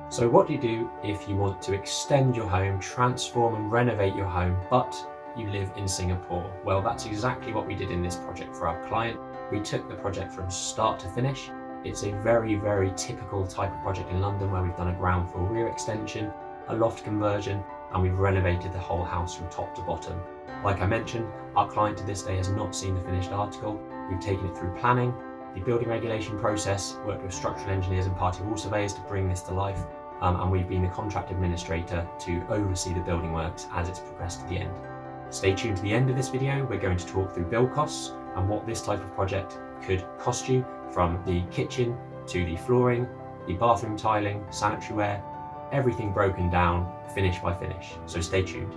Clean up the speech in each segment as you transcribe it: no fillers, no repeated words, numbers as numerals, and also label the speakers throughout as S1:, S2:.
S1: So what do you do if you want to extend your home, transform and renovate your home, but you live in Singapore? Well, that's exactly what we did in this project for our client. We took the project from start to finish. It's a very, very typical type of project in London where we've done a ground floor rear extension, a loft conversion, and we've renovated the whole house from top to bottom. Like I mentioned, our client to this day has not seen the finished article. We've taken it through planning, the building regulation process, worked with structural engineers and party wall surveyors to bring this to life. And we've been the contract administrator to oversee the building works as it's progressed to the end. Stay tuned to the end of this video. We're going to talk through build costs and what this type of project could cost you, from the kitchen to the flooring, the bathroom tiling, sanitary ware, everything broken down, finish by finish. So stay tuned.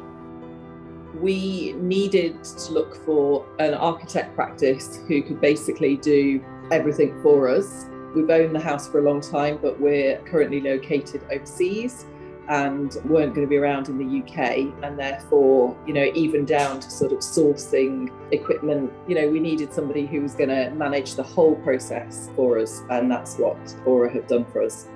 S2: We needed to look for an architect practice who could basically do everything for us. We've owned the house for a long time, but we're currently located overseas and weren't going to be around in the UK. And therefore, even down to sort of sourcing equipment, we needed somebody who was going to manage the whole process for us. And that's what Aura have done for us.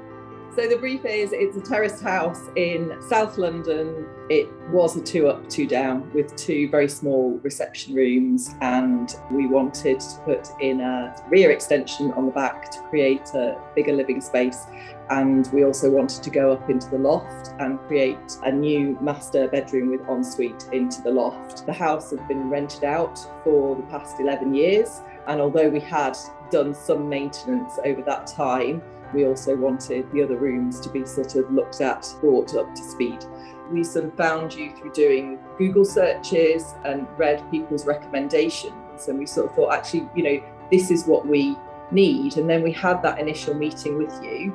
S2: So the brief is, it's a terraced house in South London. It was a 2 up, 2 down with 2 very small reception rooms, and we wanted to put in a rear extension on the back to create a bigger living space. And we also wanted to go up into the loft and create a new master bedroom with ensuite into the loft. The house had been rented out for the past 11 years. And although we had done some maintenance over that time, we also wanted the other rooms to be sort of looked at, brought up to speed. We sort of found you through doing Google searches and read people's recommendations. And we sort of thought, actually, this is what we need. And then we had that initial meeting with you.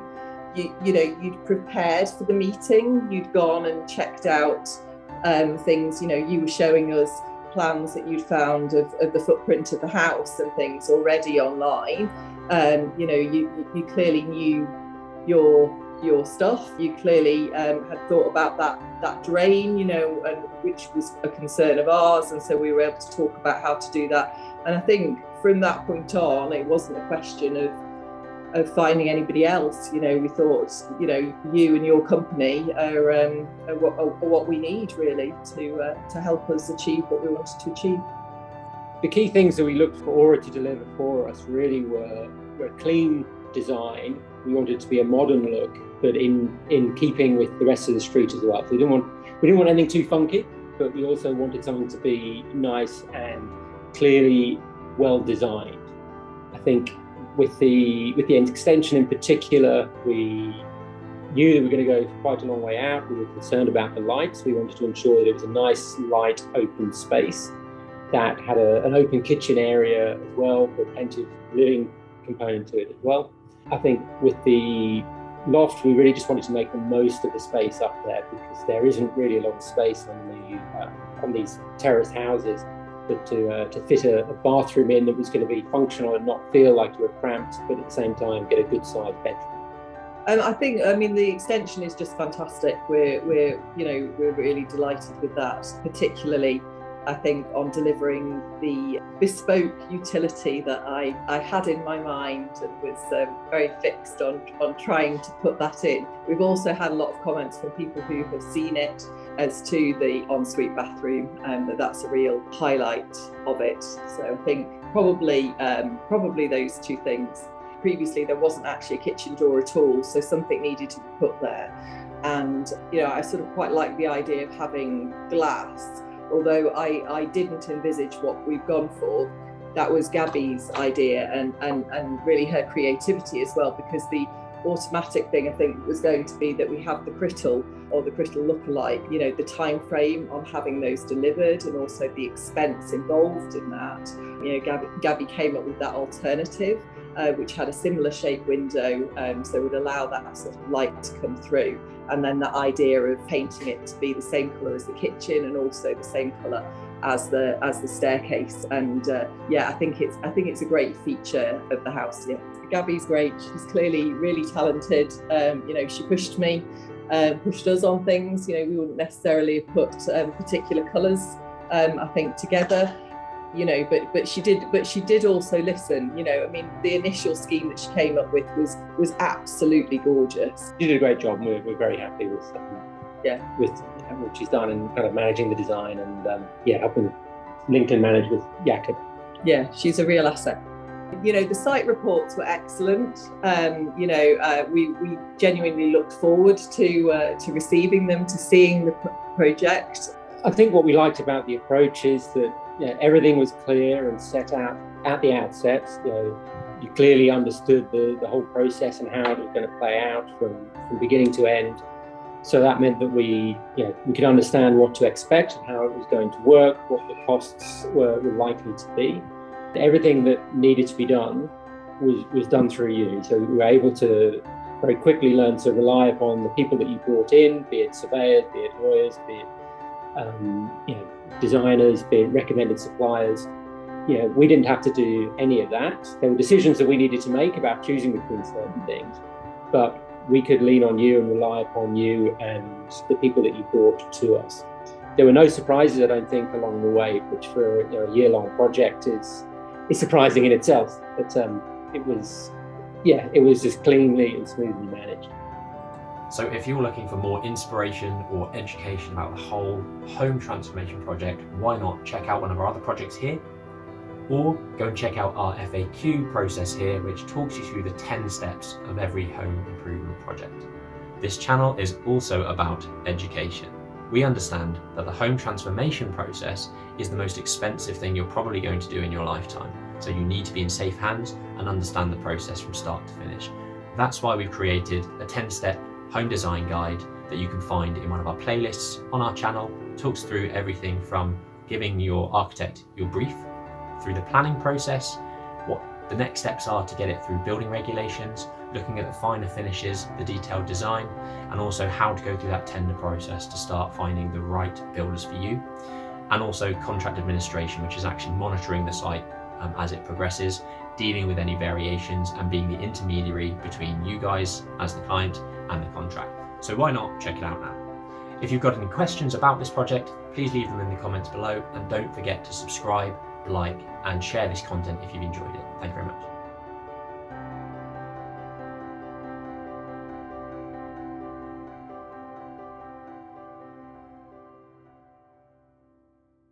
S2: You'd prepared for the meeting. You'd gone and checked out things. You were showing us plans that you'd found of the footprint of the house and things already online. You clearly knew your stuff. You clearly had thought about that drain, and which was a concern of ours. And so we were able to talk about how to do that. And I think from that point on, it wasn't a question of finding anybody else. We thought, you and your company are what we need really to help us achieve what we wanted to achieve.
S3: The key things that we looked for Aura to deliver for us really were clean design. We wanted it to be a modern look, but in keeping with the rest of the street as well. So we didn't want anything too funky, but we also wanted something to be nice and clearly well designed. I think with the extension in particular, we knew that we were going to go quite a long way out. We were concerned about the lights. We wanted to ensure that it was a nice, light, open space that had an open kitchen area as well, with plenty of living component to it as well. I think with the loft, we really just wanted to make the most of the space up there, because there isn't really a lot of space on these terrace houses. But to fit a bathroom in that was going to be functional and not feel like you were cramped, but at the same time get a good sized bedroom.
S2: The extension is just fantastic. We're really delighted with that, particularly I think on delivering the bespoke utility that I had in my mind and was very fixed on trying to put that in. We've also had a lot of comments from people who have seen it as to the ensuite bathroom, and that's a real highlight of it. So I think probably those 2 things. Previously there wasn't actually a kitchen door at all, so something needed to be put there. And I sort of quite like the idea of having glass. Although I didn't envisage what we've gone for. That was Gabby's idea and really her creativity as well, because the automatic thing I think was going to be that we have the Crittle or the Crittle lookalike, the time frame on having those delivered and also the expense involved in that. Gabby came up with that alternative, which had a similar shape window, so would allow that sort of light to come through. And then the idea of painting it to be the same colour as the kitchen and also the same colour as the staircase. And I think it's a great feature of the house. Yeah, Gabby's great. She's clearly really talented. She pushed us on things. We wouldn't necessarily have put particular colours, I think, together. but she did also listen. I mean, the initial scheme that she came up with was absolutely gorgeous.
S3: She did a great job, and we're very happy with what she's done in kind of managing the design and helping Lincoln manage with Jakob.
S2: Yeah, she's a real asset. The site reports were excellent. We genuinely looked forward to receiving them, to seeing the project.
S3: I think what we liked about the approach is that everything was clear and set out at the outset. You clearly understood the whole process and how it was going to play out from beginning to end. So that meant that we could understand what to expect and how it was going to work, what the costs were likely to be. Everything that needed to be done was done through you. So we were able to very quickly learn to rely upon the people that you brought in, be it surveyors, be it lawyers, be it designers, be it recommended suppliers. We didn't have to do any of that. There were decisions that we needed to make about choosing between certain things, but we could lean on you and rely upon you and the people that you brought to us. There were no surprises, I don't think, along the way, which for a year-long project is surprising in itself. But it was just cleanly and smoothly managed.
S1: So if you're looking for more inspiration or education about the whole home transformation project, why not check out one of our other projects here? Or go and check out our FAQ process here, which talks you through the 10 steps of every home improvement project. This channel is also about education. We understand that the home transformation process is the most expensive thing you're probably going to do in your lifetime. So you need to be in safe hands and understand the process from start to finish. That's why we've created a 10-step home design guide that you can find in one of our playlists on our channel. It talks through everything from giving your architect your brief, through the planning process, what the next steps are to get it through building regulations, looking at the finer finishes, the detailed design, and also how to go through that tender process to start finding the right builders for you. And also contract administration, which is actually monitoring the site as it progresses, dealing with any variations and being the intermediary between you guys as the client and the contract. So why not check it out now? If you've got any questions about this project, please leave them in the comments below, and don't forget to subscribe, like, and share this content if you've enjoyed it. Thank you very much.